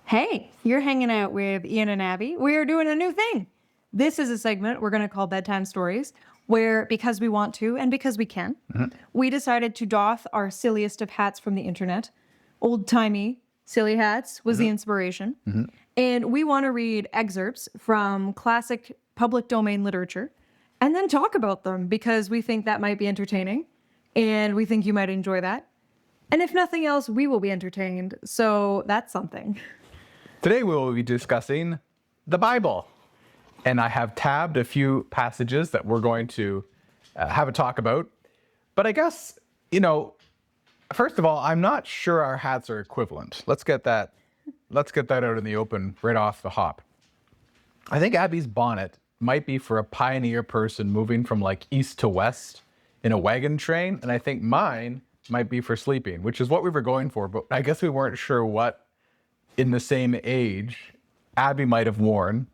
Hey, you're hanging out with Ian and Abby. We are doing a new thing. This is a segment we're going to call Bedtime Stories, where because we want to and because we can, we decided to doff our silliest of hats from the internet. Old-timey silly hats was the inspiration. And we want to read excerpts from classic public domain literature and then talk about them because we think that might be entertaining and we think you might enjoy that. And if nothing else, we will be entertained. So that's something. Today we will be discussing the Bible. And I have tabbed a few passages that we're going to have a talk about. But I guess, first of all, I'm not sure our hats are equivalent. Let's get that out in the open right off the hop. I think Abby's bonnet might be for a pioneer person moving from like east to west in a wagon train. And I think mine might be for sleeping, which is what we were going for. But I guess we weren't sure what in the same age Abby might have worn.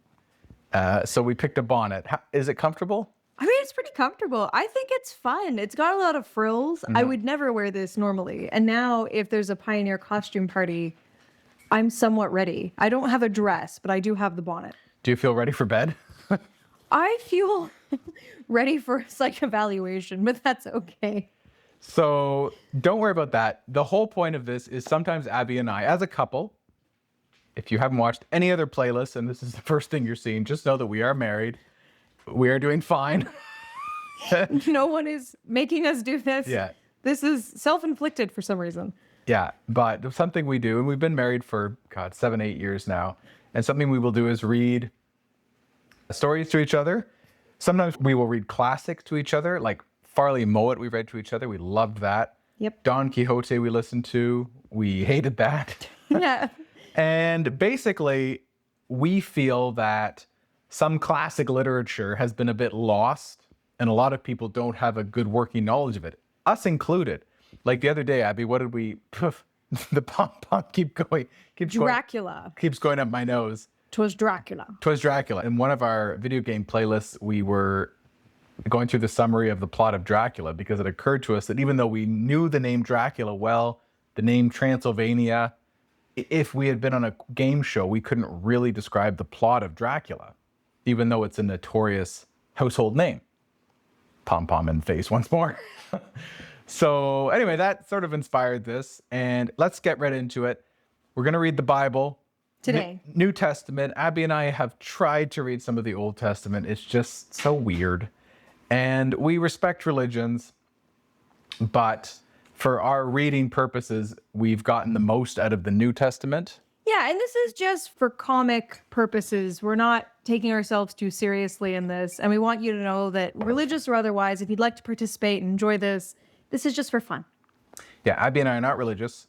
So we picked a bonnet. Is it comfortable? I mean, it's pretty comfortable. I think it's fun. It's got a lot of frills. I would never wear this normally. And now if there's a pioneer costume party, I'm somewhat ready. I don't have a dress, but I do have the bonnet. Do you feel ready for bed? I feel ready for a psych evaluation, but that's okay. So don't worry about that. The whole point of this is sometimes Abby and I, as a couple, if you haven't watched any other playlists and this is the first thing you're seeing, just know that we are married. We are doing fine. No one is making us do this. Yeah. This is self-inflicted for some reason. Yeah, but something we do, and we've been married for, 7-8 years now, and something we will do is read stories to each other. Sometimes we will read classics to each other, like Farley Mowat we read to each other. We loved that. Yep. Don Quixote we listened to. We hated that. Yeah. And basically, we feel that some classic literature has been a bit lost, and a lot of people don't have a good working knowledge of it, us included. Like the other day, Abby, what did we? The pom-pom keeps going up my nose. 'Twas Dracula. 'Twas Dracula. In one of our video game playlists, we were going through the summary of the plot of Dracula because it occurred to us that even though we knew the name Dracula well, the name Transylvania, if we had been on a game show, we couldn't really describe the plot of Dracula, even though it's a notorious household name. Pom-pom in face once more. So anyway, that sort of inspired this, and let's get right into it. We're going to read the Bible. Today. New Testament. Abby and I have tried to read some of the Old Testament. It's just so weird. And we respect religions, but for our reading purposes, we've gotten the most out of the New Testament. Yeah, and this is just for comic purposes. We're not taking ourselves too seriously in this. And we want you to know that religious or otherwise, if you'd like to participate and enjoy this, this is just for fun. Yeah, Abby and I are not religious.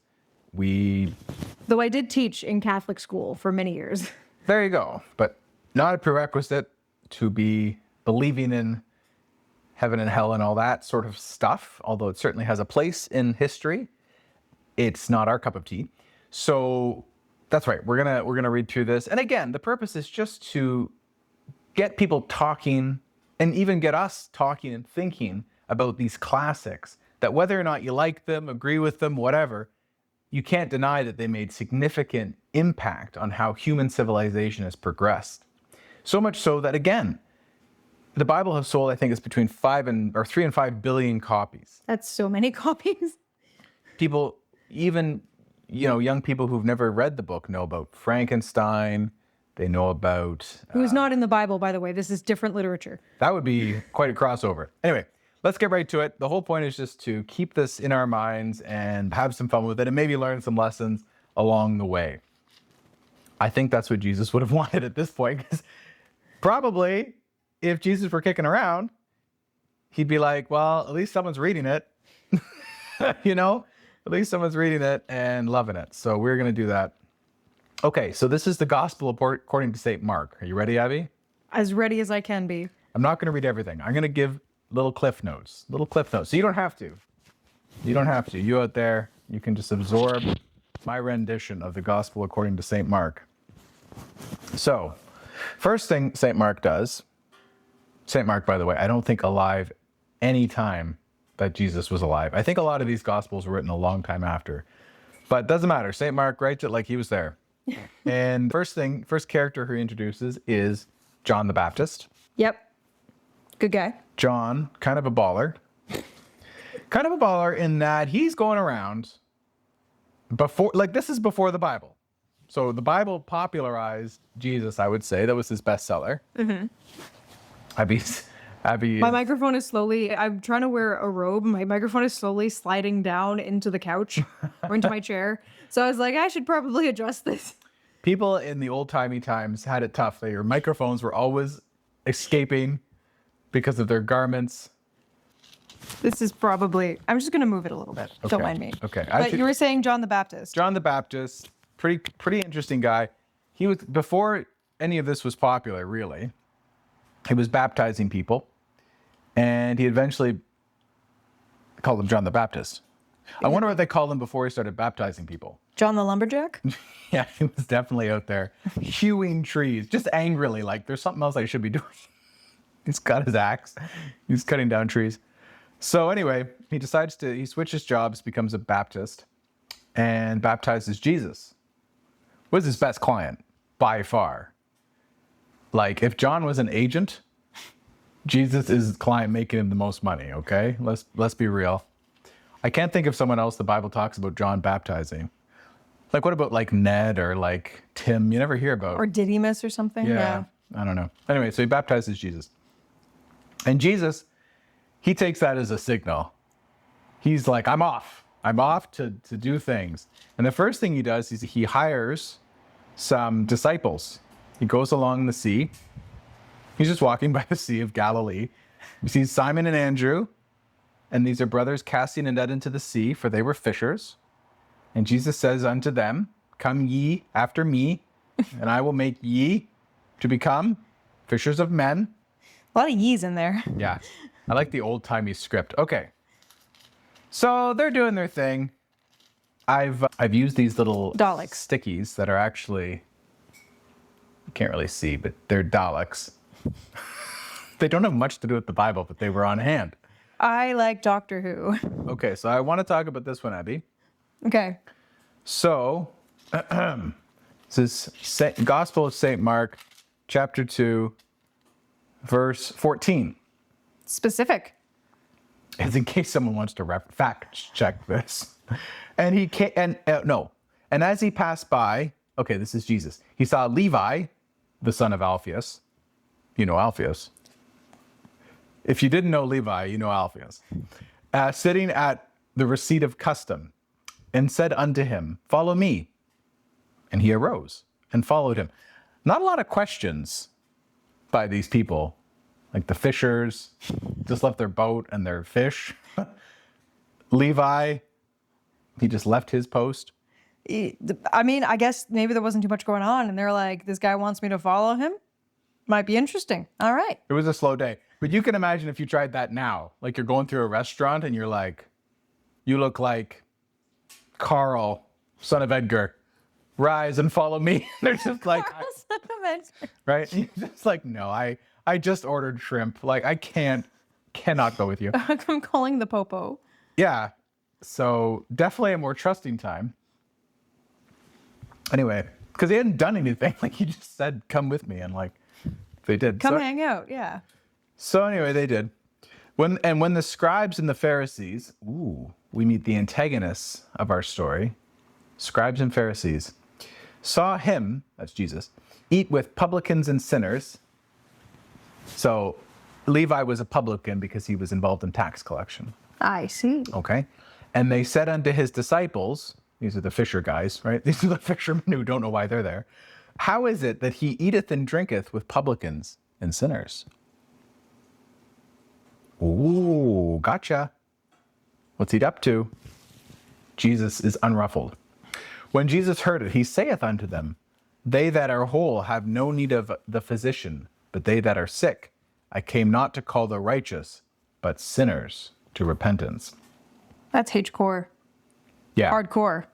Though I did teach in Catholic school for many years. There you go. But not a prerequisite to be believing in heaven and hell and all that sort of stuff, although it certainly has a place in history. It's not our cup of tea. So that's right. We're gonna read through this. And again, the purpose is just to get people talking and even get us talking and thinking about these classics, that whether or not you like them, agree with them, whatever, you can't deny that they made significant impact on how human civilization has progressed. So much so that, again, the Bible has sold, I think it's between 3 and 5 billion copies. That's so many copies. People, even, young people who've never read the book know about Frankenstein. They know about... Who's not in the Bible, by the way. This is different literature. That would be quite a crossover. Anyway, let's get right to it. The whole point is just to keep this in our minds and have some fun with it and maybe learn some lessons along the way. I think that's what Jesus would have wanted at this point, because probably if Jesus were kicking around, he'd be like, well, at least someone's reading it. At least someone's reading it and loving it. So we're going to do that. Okay, so this is the Gospel according to St. Mark. Are you ready, Abby? As ready as I can be. I'm not going to read everything. I'm going to give little cliff notes. So you don't have to. You out there, you can just absorb my rendition of the Gospel according to St. Mark. So, first thing St. Mark does, St. Mark, by the way, I don't think alive any time that Jesus was alive. I think a lot of these Gospels were written a long time after. But it doesn't matter. St. Mark writes it like he was there. And first character he introduces is John the Baptist. Yep. Good guy. John, kind of a baller. Kind of a baller in that he's going around before, like, this is before the Bible. So the Bible popularized Jesus, I would say. That was his bestseller. Mm-hmm. Abby. My microphone is slowly, I'm trying to wear a robe. My microphone is slowly sliding down into the couch or into my chair. So I was like, I should probably adjust this. People in the old-timey times had it tough. Their microphones were always escaping because of their garments. This is probably, I'm just going to move it a little bit. Don't mind me. Okay. But you were saying John the Baptist. John the Baptist, pretty interesting guy. He was, before any of this was popular, really, he was baptizing people. And he eventually called him John the Baptist. I wonder what they called him before he started baptizing people. John the Lumberjack? Yeah, he was definitely out there hewing trees, just angrily, like there's something else I should be doing. He's got his axe. He's cutting down trees. So anyway, he switches jobs, becomes a Baptist, and baptizes Jesus. Was his best client, by far. Like, if John was an agent, Jesus is the client making him the most money, okay? Let's be real. I can't think of someone else the Bible talks about John baptizing. Like, what about, like, Ned or, like, Tim? You never hear about. Or Didymus or something? Yeah, I don't know. Anyway, so he baptizes Jesus. And Jesus, he takes that as a signal. He's like, I'm off. I'm off to do things. And the first thing he does is he hires some disciples. He goes along the sea. He's just walking by the Sea of Galilee. He sees Simon and Andrew, and these are brothers casting a net into the sea, for they were fishers. And Jesus says unto them, Come ye after me, and I will make ye to become fishers of men. A lot of ye's in there. Yeah, I like the old-timey script. Okay, so they're doing their thing. I've used these little Daleks. stickies that are actually, you can't really see, but they're Daleks. They don't have much to do with the Bible, but they were on hand. I like Doctor Who. Okay, so I want to talk about this one, Abby. Okay. So, this is Gospel of St. Mark, chapter 2, verse 14. Specific. As in case someone wants to fact check this. And and as he passed by, okay, this is Jesus. He saw Levi, the son of Alphaeus. You know Alphaeus. If you didn't know Levi, you know Alphaeus. Sitting at the receipt of custom, and said unto him, Follow me. And he arose and followed him. Not a lot of questions by these people. Like the fishers just left their boat and their fish. Levi, he just left his post. I mean, I guess maybe there wasn't too much going on, and they're like, this guy wants me to follow him? Might be interesting. All right. It was a slow day. But you can imagine if you tried that now. Like, you're going through a restaurant and you're like, you look like Carl, son of Edgar. Rise and follow me. They're just like, right? You're just like, no, I just ordered shrimp. Like, I cannot go with you. I'm calling the popo. Yeah. So definitely a more trusting time. Anyway, because he hadn't done anything. Like, he just said, come with me. And like, they did. Come hang out. Yeah. So anyway, they did. When the scribes and the Pharisees, we meet the antagonists of our story, scribes and Pharisees, saw him, that's Jesus, eat with publicans and sinners. So Levi was a publican because he was involved in tax collection. I see. Okay. And they said unto his disciples, these are the fisher guys, right? These are the fishermen who don't know why they're there. How is it that he eateth and drinketh with publicans and sinners? Ooh, gotcha. What's he up to? Jesus is unruffled. When Jesus heard it, he saith unto them, They that are whole have no need of the physician, but they that are sick. I came not to call the righteous, but sinners to repentance. That's H-core. Yeah. Hardcore.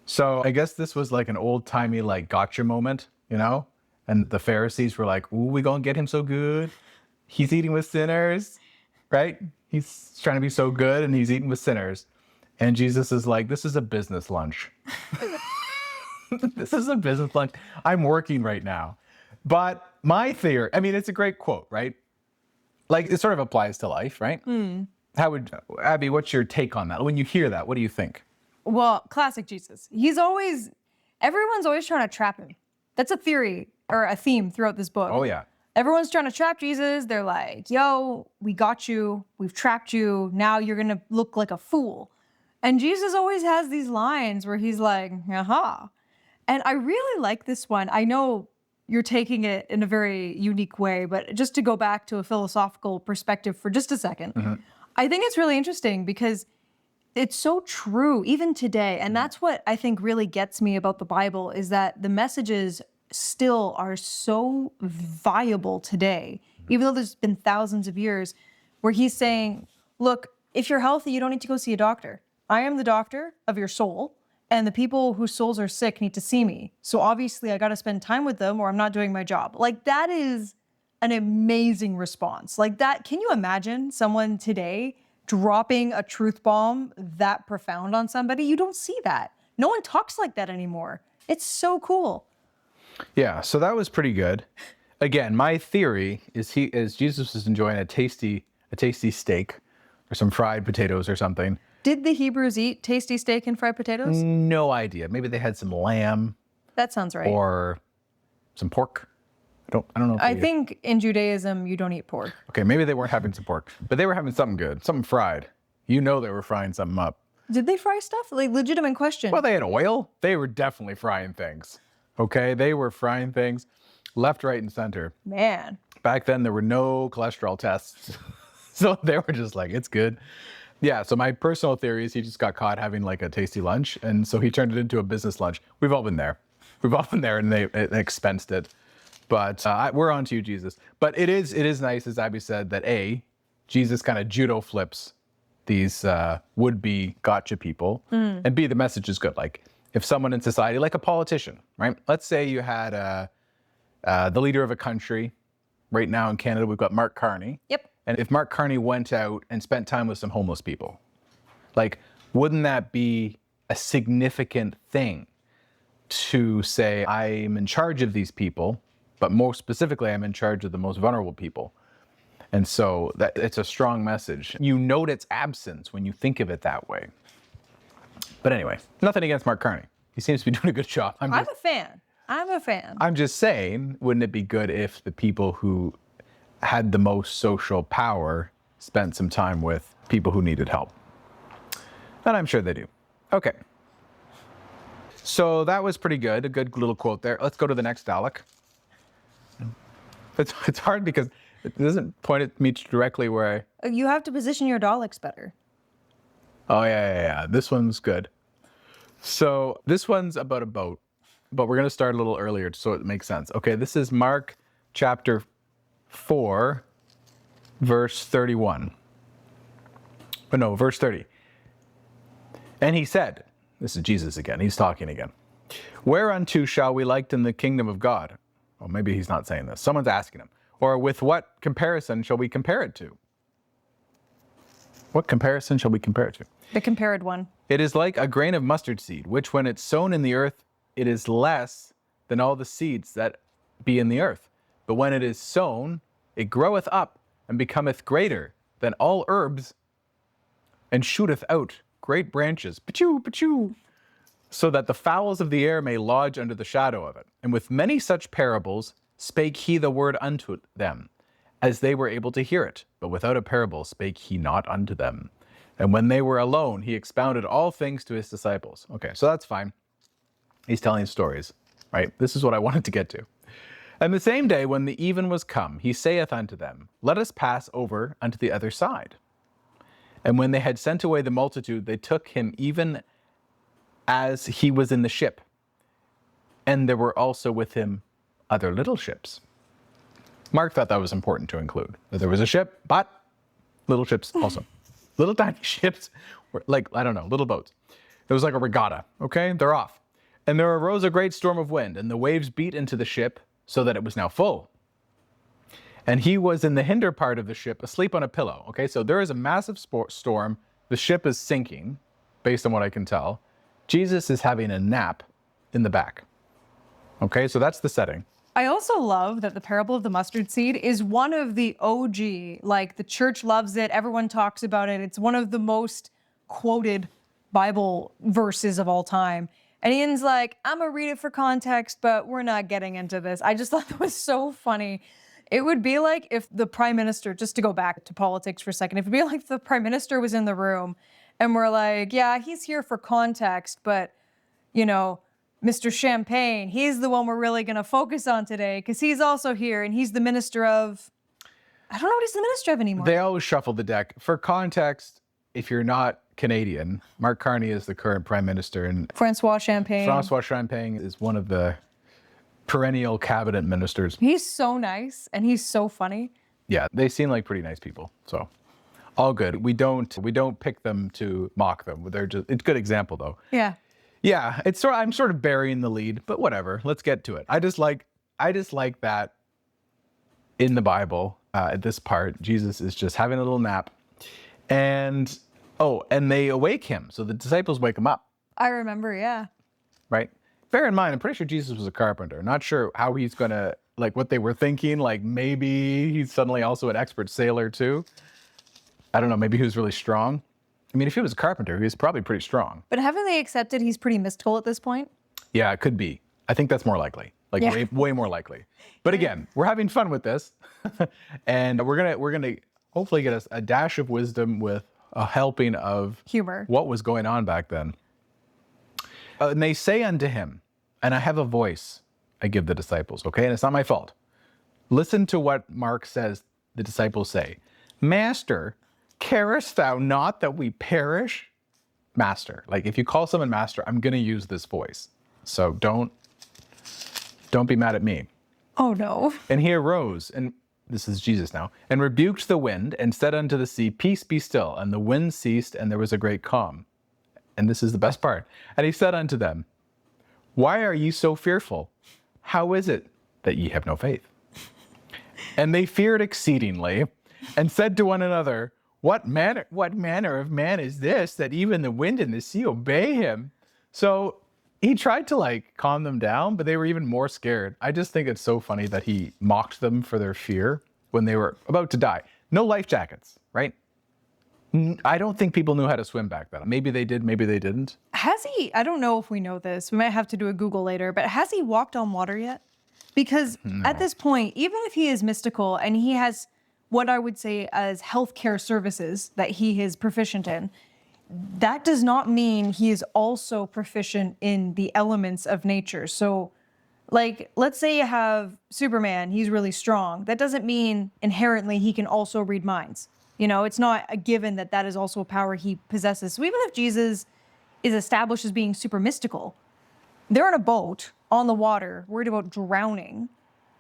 So I guess this was like an old-timey like gotcha moment, you know? And the Pharisees were like, ooh, we gonna get him so good. He's eating with sinners, right? He's trying to be so good and he's eating with sinners. And Jesus is like, this is a business lunch. This is a business lunch. I'm working right now. But my theory, I mean, it's a great quote, right? Like it sort of applies to life, right? How would, Abby, what's your take on that? When you hear that, what do you think? Well, classic Jesus. Everyone's always trying to trap him. That's a theory or a theme throughout this book. Oh, yeah. Everyone's trying to trap Jesus. They're like, yo, we got you. We've trapped you. Now you're going to look like a fool. And Jesus always has these lines where he's like, aha. And I really like this one. I know you're taking it in a very unique way, but just to go back to a philosophical perspective for just a second, I think it's really interesting because it's so true even today. And that's what I think really gets me about the Bible is that the messages still are so viable today, even though there's been thousands of years where he's saying, look, if you're healthy, you don't need to go see a doctor. I am the doctor of your soul, and the people whose souls are sick need to see me. So obviously I got to spend time with them or I'm not doing my job. Like that is an amazing response. Like that, can you imagine someone today dropping a truth bomb that profound on somebody? You don't see that. No one talks like that anymore. It's so cool. Yeah, so that was pretty good. Again, my theory is Jesus was enjoying a tasty steak or some fried potatoes or something. Did the Hebrews eat tasty steak and fried potatoes? No idea. Maybe they had some lamb That sounds right. or some pork. I don't know. I think in Judaism, you don't eat pork. Okay, maybe they weren't having some pork, but they were having something good, something fried. You know they were frying something up. Did they fry stuff? Like, legitimate question. Well, they had oil. They were definitely frying things. Okay, they were frying things left, right, and center. Man. Back then, there were no cholesterol tests. So they were just like, it's good. Yeah, so my personal theory is he just got caught having like a tasty lunch, and so he turned it into a business lunch. We've all been there. We've all been there, and they expensed it. But we're on to you, Jesus. But it is nice, as Abby said, that A, Jesus kind of judo flips these would-be gotcha people, and B, the message is good. Like, if someone in society, like a politician, right? Let's say you had the leader of a country. Right now in Canada, we've got Mark Carney. Yep. And if Mark Carney went out and spent time with some homeless people, like, wouldn't that be a significant thing to say, I'm in charge of these people, but more specifically, I'm in charge of the most vulnerable people? And so that it's a strong message. You note its absence when you think of it that way. But anyway, nothing against Mark Carney. He seems to be doing a good job. I'm a fan. I'm just saying, wouldn't it be good if the people who had the most social power spent some time with people who needed help? And I'm sure they do. Okay. So that was pretty good. A good little quote there. Let's go to the next Dalek. It's hard because it doesn't point at me directly where You have to position your Daleks better. Oh, yeah. This one's good. So this one's about a boat, but we're going to start a little earlier so it makes sense. Okay, this is Mark chapter 4, verse 31. But no, verse 30. And he said, this is Jesus again, he's talking again. Whereunto shall we liken the kingdom of God? Well, maybe he's not saying this. Someone's asking him. Or with what comparison shall we compare it to? What comparison shall we compare it to? The compared one. It is like a grain of mustard seed, which when it's sown in the earth, it is less than all the seeds that be in the earth. But when it is sown, it groweth up and becometh greater than all herbs, and shooteth out great branches, pachoo, pachoo, so that the fowls of the air may lodge under the shadow of it. And with many such parables spake he the word unto them, as they were able to hear it. But without a parable spake he not unto them. And when they were alone, he expounded all things to his disciples. Okay, so that's fine. He's telling stories, right? This is what I wanted to get to. And the same day when the even was come, he saith unto them, let us pass over unto the other side. And when they had sent away the multitude, they took him even as he was in the ship. And there were also with him other little ships. Mark thought that was important to include, that there was a ship, but little ships also. Little tiny ships, were like, I don't know, little boats. It was like a regatta, okay? They're off. And there arose a great storm of wind, and the waves beat into the ship, so that it was now full. And he was in the hinder part of the ship, asleep on a pillow. Okay, so there is a massive storm. The ship is sinking, based on what I can tell. Jesus is having a nap in the back. Okay, so that's the setting. I also love that the parable of the mustard seed is one of the OG, like the church loves it, everyone talks about it. It's one of the most quoted Bible verses of all time. And Ian's like, I'm gonna read it for context, but we're not getting into this. I just thought that was so funny. It would be like if the prime minister, just to go back to politics for a second, if it'd be like if the prime minister was in the room and we're like, yeah, he's here for context, but you know, Mr. Champagne, he's the one we're really going to focus on today because he's also here and he's the minister of, I don't know what he's the minister of anymore. They always shuffle the deck. For context, if you're not Canadian, Mark Carney is the current prime minister, and Francois Champagne. Francois Champagne is one of the perennial cabinet ministers. He's so nice and he's so funny. Yeah, they seem like pretty nice people. So all good. We don't pick them to mock them. They're just, it's a good example though. Yeah. Yeah, I'm sort of burying the lead, but whatever. Let's get to it. I just like that in the Bible, at this part, Jesus is just having a little nap, and they awake him. So the disciples wake him up. I remember, yeah. Right. Bear in mind, I'm pretty sure Jesus was a carpenter. Not sure how he's gonna, like, what they were thinking. Like maybe he's suddenly also an expert sailor too. I don't know. Maybe he was really strong. I mean, if he was a carpenter, he was probably pretty strong. But haven't they accepted he's pretty mystical at this point? Yeah, it could be. I think that's more likely. Like Yeah. way more likely. But again, we're having fun with this. And we're gonna hopefully get us a dash of wisdom with a helping of Humor. what was going on back then. And they say unto him, and I have a voice I give the disciples, okay? And it's not my fault. Listen to what Mark says the disciples say. Master, carest thou not that we perish? Master. Like if you call someone master, I'm going to use this voice. So don't be mad at me. Oh no. And he arose, and this is Jesus now, and rebuked the wind and said unto the sea, Peace, be still. And the wind ceased, and there was a great calm. And this is the best part. And he said unto them, Why are ye so fearful? How is it that ye have no faith? And they feared exceedingly, and said to one another, What manner of man is this, that even the wind and the sea obey him? So he tried to like calm them down, but they were even more scared. I just think it's so funny that he mocked them for their fear when they were about to die. No life jackets, right? I don't think people knew how to swim back then. Maybe they did, maybe they didn't. Has he, I don't know if we know this, we might have to do a Google later, but has he walked on water yet? Because at this point, even if he is mystical and he has what I would say as healthcare services that he is proficient in, that does not mean he is also proficient in the elements of nature. So like, let's say you have Superman, he's really strong. That doesn't mean inherently he can also read minds. You know, it's not a given that that is also a power he possesses. So even if Jesus is established as being super mystical, they're in a boat on the water, worried about drowning.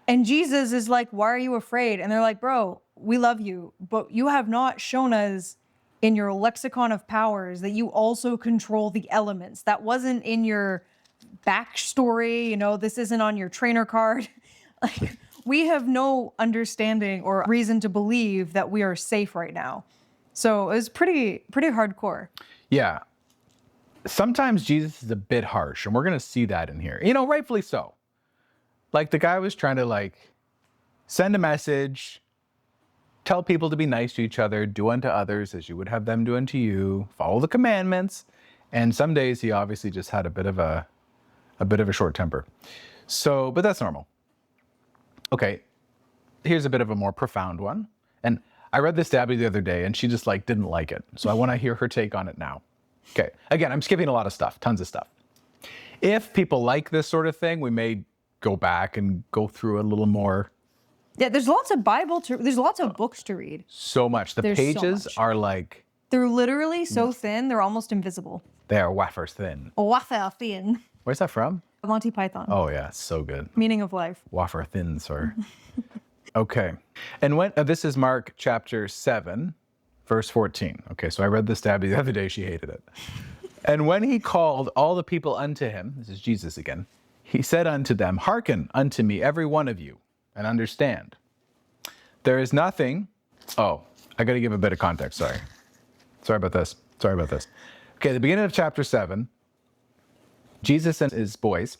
And Jesus is like, why are you afraid? And they're like, bro, we love you, but you have not shown us in your lexicon of powers that you also control the elements. That wasn't in your backstory. You know, this isn't on your trainer card. Like, we have no understanding or reason to believe that we are safe right now. So it was pretty hardcore. Yeah. Sometimes Jesus is a bit harsh, and we're going to see that in here. You know, rightfully so. Like the guy was trying to like send a message, tell people to be nice to each other, do unto others as you would have them do unto you, follow the commandments. And some days he obviously just had a bit of a short temper. So, but that's normal. Okay, here's a bit of a more profound one. And I read this to Abby the other day, and she just like didn't like it. So I want to hear her take on it now. Okay, again, I'm skipping a lot of stuff, tons of stuff. If people like this sort of thing, we may go back and go through a little more. Yeah, there's lots of there's lots of books to read. So much. The There's so pages much. are like, They're literally so thin, they're almost invisible. they are wafer thin. Wafer thin. Where's that from? Monty Python. Oh yeah, so good. Meaning of life. Wafer thin, sir. Okay. And when this is Mark chapter 7, verse 14. Okay, so I read this to Abby the other day, she hated it. And when he called all the people unto him, this is Jesus again, he said unto them, Hearken unto me, every one of you, and understand. There is nothing. Oh, I got to give a bit of context. Sorry about this. Okay, the beginning of chapter 7, Jesus and his boys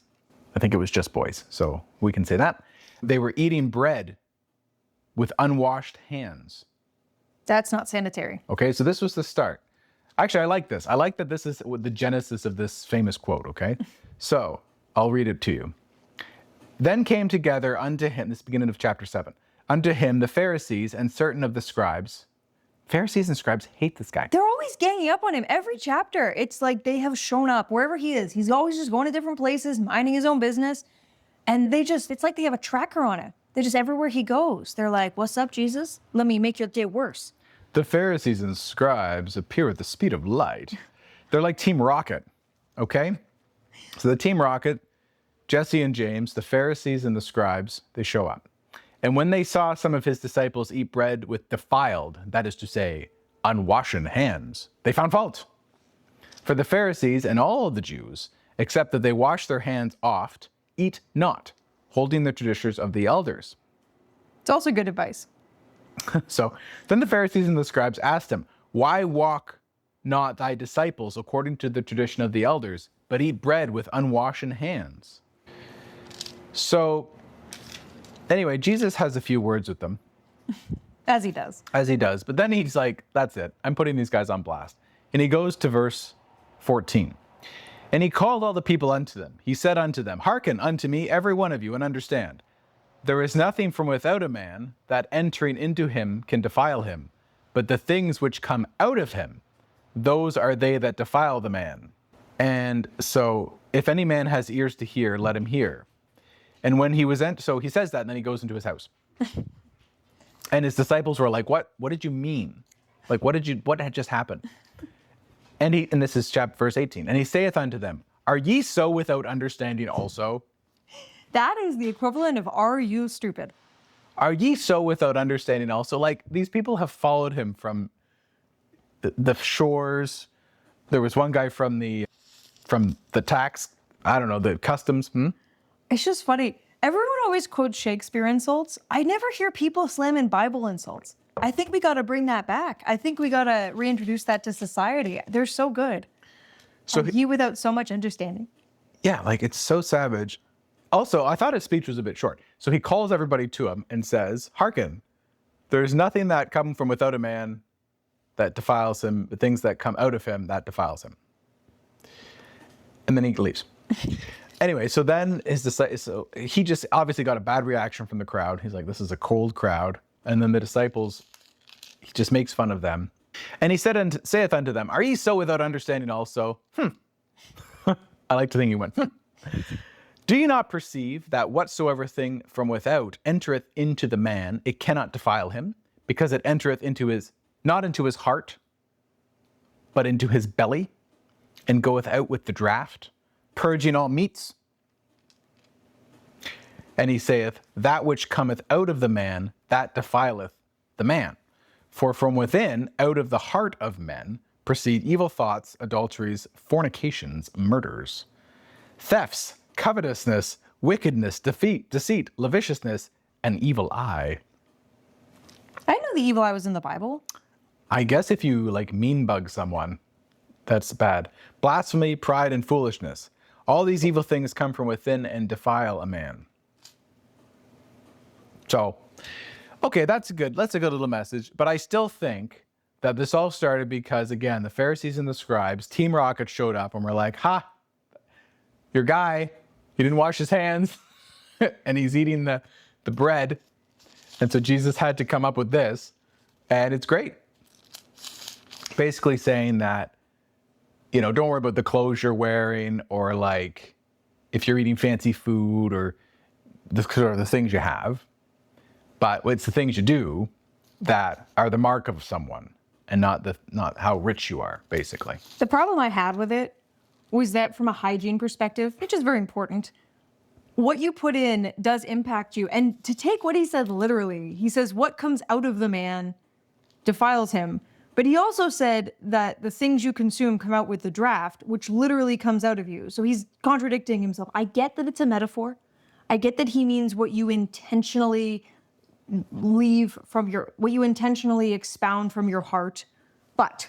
I think it was just boys, so we can say that. They were eating bread with unwashed hands. That's not sanitary. Okay, so this was the start. Actually, I like this. I like that this is the genesis of this famous quote, okay? So, I'll read it to you. Then came together unto him, this is the beginning of chapter 7, unto him the Pharisees and certain of the scribes. Pharisees and scribes hate this guy. They're always ganging up on him. Every chapter, it's like they have shown up wherever he is. He's always just going to different places, minding his own business. And it's like they have a tracker on him. They're just everywhere he goes. They're like, what's up, Jesus? Let me make your day worse. The Pharisees and scribes appear at the speed of light. They're like Team Rocket, okay? So the Team Rocket, Jesse and James, the Pharisees and the scribes, they show up. And when they saw some of his disciples eat bread with defiled, that is to say, unwashen hands, they found fault. For the Pharisees and all of the Jews, except that they wash their hands oft, eat not, holding the traditions of the elders. It's also good advice. So then the Pharisees and the scribes asked him, why walk not thy disciples according to the tradition of the elders, but eat bread with unwashen hands? So anyway, Jesus has a few words with them. As he does. As he does. But then he's like, that's it. I'm putting these guys on blast. And he goes to verse 14. And he called all the people unto them. He said unto them, hearken unto me, every one of you, and understand. There is nothing from without a man that entering into him can defile him, but the things which come out of him, those are they that defile the man. And so, if any man has ears to hear, let him hear. And when he was so he says that, and then he goes into his house. And his disciples were like, what did you mean? Like, what had just happened? And this is verse 18. And he saith unto them, are ye so without understanding also? That is the equivalent of, are you stupid? Are ye so without understanding also? Like, these people have followed him from the shores. There was one guy from the tax, I don't know, the customs. It's just funny. Everyone always quotes Shakespeare insults. I never hear people slamming Bible insults. I think we got to bring that back. I think we got to reintroduce that to society. They're so good. So you without so much understanding. Yeah, like it's so savage. Also, I thought his speech was a bit short. So he calls everybody to him and says, hearken, there's nothing that come from without a man that defiles him, the things that come out of him that defiles him. And then he leaves. Anyway, so then he just obviously got a bad reaction from the crowd. He's like, this is a cold crowd. And then the disciples, he just makes fun of them. And he saith unto them, are ye so without understanding also? I like to think he went, Do you not perceive that whatsoever thing from without entereth into the man, it cannot defile him, because it entereth not into his heart, but into his belly, and goeth out with the draught, purging all meats? And he saith, that which cometh out of the man, that defileth the man. For from within, out of the heart of men, proceed evil thoughts, adulteries, fornications, murders, thefts, covetousness, wickedness, deceit, lasciviousness, and evil eye. I know the evil eye was in the Bible. I guess if you mean bug someone, that's bad. Blasphemy, pride, and foolishness. All these evil things come from within and defile a man. So, okay, that's a good little message. But I still think that this all started because, again, the Pharisees and the scribes, Team Rocket showed up and were like, ha, your guy, he didn't wash his hands and he's eating the bread. And so Jesus had to come up with this. And it's great. Basically saying that, don't worry about the clothes you're wearing or if you're eating fancy food or the things you have. But it's the things you do that are the mark of someone and not how rich you are, basically. The problem I had with it was that from a hygiene perspective, which is very important, what you put in does impact you. And to take what he said literally, he says, what comes out of the man defiles him. But he also said that the things you consume come out with the draft, which literally comes out of you. So he's contradicting himself. I get that it's a metaphor. I get that he means what you intentionally what you intentionally expound from your heart. But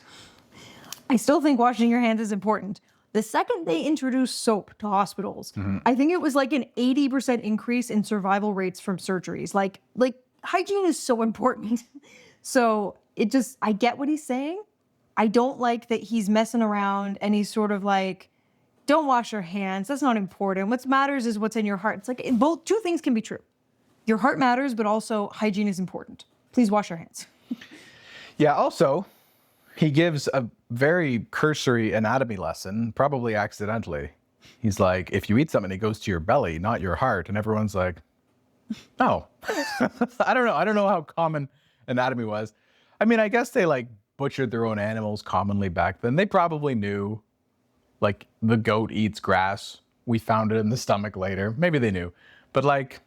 I still think washing your hands is important. The second they introduced soap to hospitals, I think it was like an 80% increase in survival rates from surgeries. Like hygiene is so important. So I get what he's saying. I don't like that he's messing around and he's sort of like, don't wash your hands. That's not important. What matters is what's in your heart. It's like both two things can be true. Your heart matters, but also hygiene is important. Please wash your hands. Yeah, also, he gives a very cursory anatomy lesson, probably accidentally. He's like, if you eat something, it goes to your belly, not your heart. And everyone's like, oh, I don't know. I don't know how common anatomy was. I mean, I guess they like butchered their own animals commonly back then. They probably knew, like, the goat eats grass. We found it in the stomach later. Maybe they knew, but like,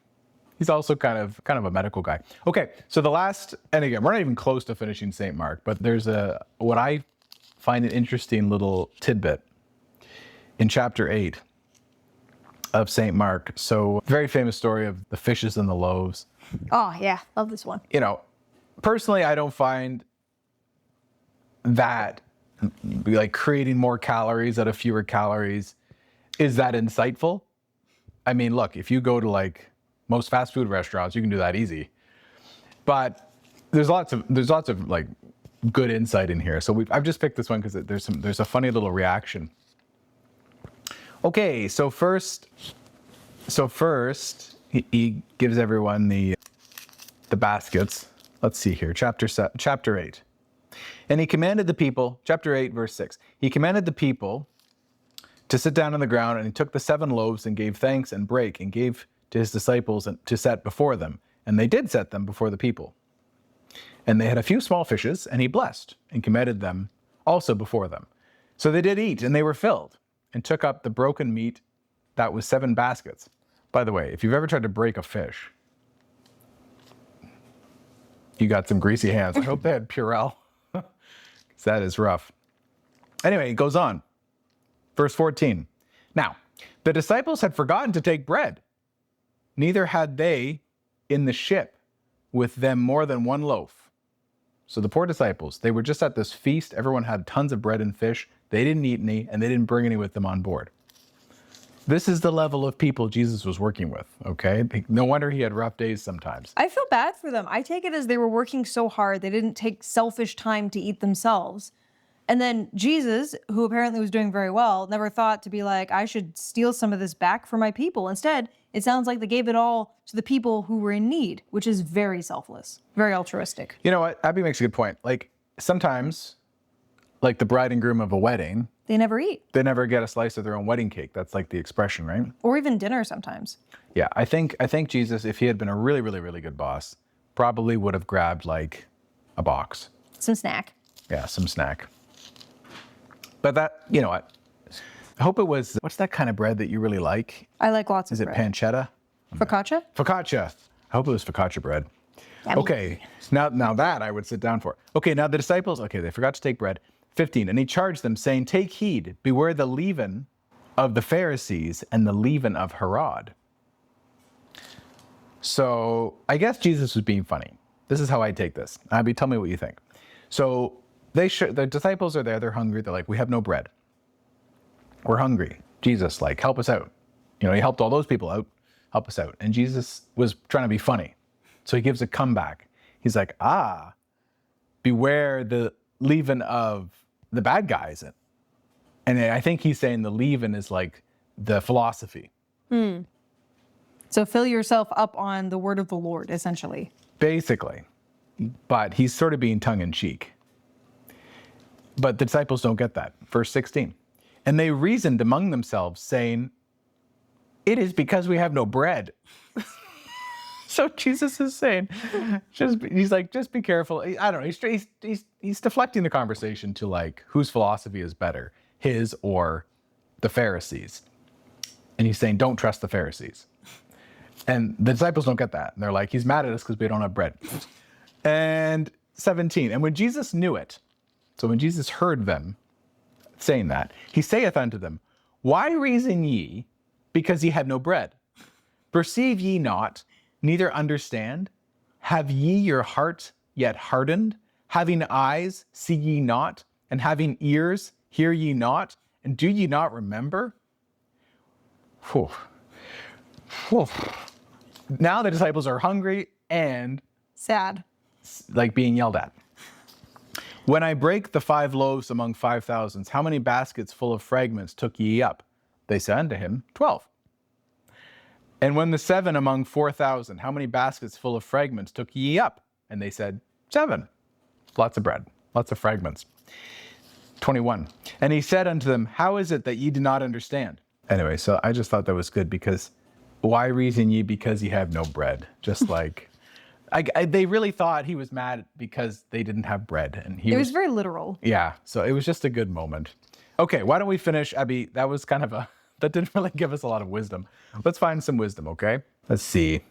he's also kind of a medical guy. Okay, so the last, and again, we're not even close to finishing St. Mark, but there's what I find an interesting little tidbit in chapter 8 of St. Mark. So, very famous story of the fishes and the loaves. Oh, yeah. Love this one. You know, personally, I don't find that like creating more calories out of fewer calories is that insightful. I mean, look, if you go to like most fast food restaurants, you can do that easy. But there's lots of like good insight in here. So I've just picked this one because there's a funny little reaction. Okay, so first he gives everyone the baskets. Let's see here, chapter 8. And he commanded the people, chapter 8, verse 6. He commanded the people to sit down on the ground, and he took the 7 loaves and gave thanks and brake and gave to his disciples to set before them. And they did set them before the people. And they had a few small fishes, and he blessed and commanded them also before them. So they did eat, and they were filled, and took up the broken meat that was 7 baskets. By the way, if you've ever tried to break a fish, you got some greasy hands. I hope they had Purell, because that is rough. Anyway, it goes on. Verse 14. Now, the disciples had forgotten to take bread. Neither had they in the ship with them more than 1 loaf. So the poor disciples, they were just at this feast. Everyone had tons of bread and fish. They didn't eat any, and they didn't bring any with them on board. This is the level of people Jesus was working with, okay? No wonder he had rough days sometimes. I feel bad for them. I take it as they were working so hard, they didn't take selfish time to eat themselves. And then Jesus, who apparently was doing very well, never thought to be like, I should steal some of this back for my people. Instead, it sounds like they gave it all to the people who were in need, which is very selfless, very altruistic. You know what? Abby makes a good point. Like, sometimes, like the bride and groom of a wedding, They never eat. they never get a slice of their own wedding cake. That's like the expression, right? Or even dinner sometimes. Yeah, I think Jesus, if he had been a really, really, really good boss, probably would have grabbed like a box. Some snack. Yeah, some snack. But that, you know what? I hope it was, what's that kind of bread that you really like? I like lots of Is it bread. pancetta? Focaccia? Focaccia. I hope it was focaccia bread. Yummy. Okay, now that I would sit down for. Okay, now the disciples, okay, they forgot to take bread. 15, and he charged them, saying, take heed, beware the leaven of the Pharisees and the leaven of Herod. So I guess Jesus was being funny. This is how I take this. Abby, tell me what you think. So the disciples are there, they're hungry, they're like, we have no bread. We're hungry. Jesus, like, help us out. You know, he helped all those people out, help us out. And Jesus was trying to be funny. So he gives a comeback. He's like, beware the leaven of the bad guys. And I think he's saying the leaven is like the philosophy. So fill yourself up on the word of the Lord, essentially. Basically. But he's sort of being tongue in cheek. But the disciples don't get that. Verse 16. And they reasoned among themselves, saying, it is because we have no bread. So Jesus is saying, he's like, just be careful. I don't know. He's deflecting the conversation to like, whose philosophy is better, his or the Pharisees? And he's saying, don't trust the Pharisees. And the disciples don't get that. And they're like, he's mad at us because we don't have bread. And 17, and when Jesus knew it, so when Jesus heard them saying that, he saith unto them, why reason ye because ye have no bread? Perceive ye not, neither understand? Have ye your heart yet hardened? Having eyes, see ye not? And having ears, hear ye not? And do ye not remember? Whew. Whew. Now the disciples are hungry and Sad. like being yelled at. When I break the 5 loaves among 5,000, how many baskets full of fragments took ye up? They said unto him, 12. And when the 7 among 4,000, how many baskets full of fragments took ye up? And they said, 7. Lots of bread, lots of fragments. 21. And he said unto them, how is it that ye do not understand? Anyway, so I just thought that was good because why reason ye because ye have no bread? Just like, they really thought he was mad because they didn't have bread. And It was very literal. yeah, so it was just a good moment. Okay, why don't we finish, Abby? That was kind of that didn't really give us a lot of wisdom. Let's find some wisdom, okay? Let's see.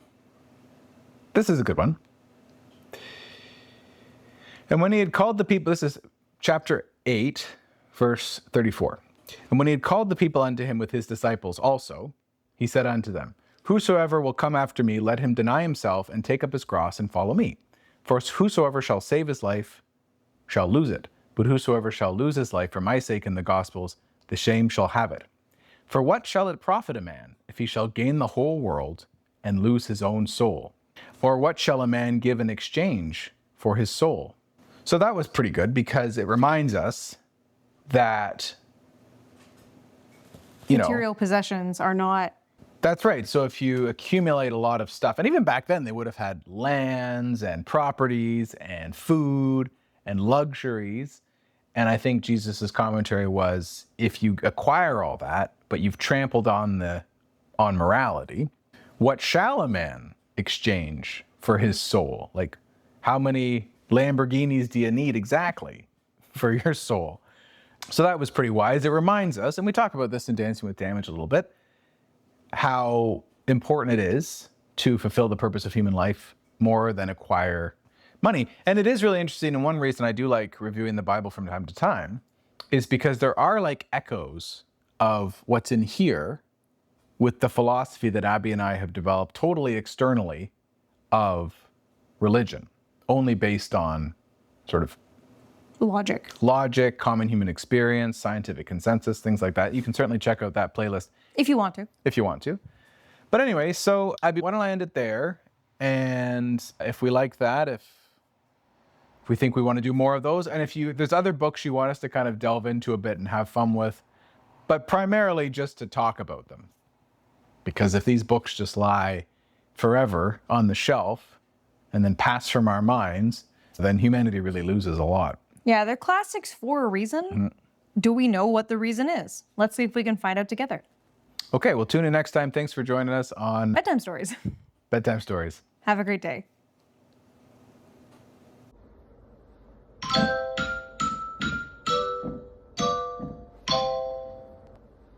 This is a good one. And when he had called the people, this is chapter 8, verse 34. And when he had called the people unto him with his disciples also, he said unto them, whosoever will come after me, let him deny himself and take up his cross and follow me. For whosoever shall save his life shall lose it. But whosoever shall lose his life for my sake in the gospels, the same shall have it. For what shall it profit a man if he shall gain the whole world and lose his own soul? Or what shall a man give in exchange for his soul? So that was pretty good because it reminds us that, Material possessions are not. That's right. So if you accumulate a lot of stuff, and even back then they would have had lands and properties and food and luxuries. And I think Jesus's commentary was, if you acquire all that, but you've trampled on morality, what shall a man exchange for his soul? Like, how many Lamborghinis do you need exactly for your soul? So that was pretty wise. It reminds us, and we talk about this in Dancing with Damage a little bit, how important it is to fulfill the purpose of human life more than acquire money. And it is really interesting, and one reason I do like reviewing the Bible from time to time is because there are like echoes of what's in here with the philosophy that Abby and I have developed totally externally of religion, only based on sort of logic, common human experience, scientific consensus, things like that. You can certainly check out that playlist If you want to. But anyway, so Abby, why don't I end it there? And if we like that, if we think we want to do more of those, and if there's other books you want us to kind of delve into a bit and have fun with, but primarily just to talk about them. Because if these books just lie forever on the shelf and then pass from our minds, then humanity really loses a lot. Yeah, they're classics for a reason. Mm-hmm. Do we know what the reason is? Let's see if we can find out together. Okay, well, tune in next time. Thanks for joining us on Bedtime Stories. Bedtime Stories. Have a great day.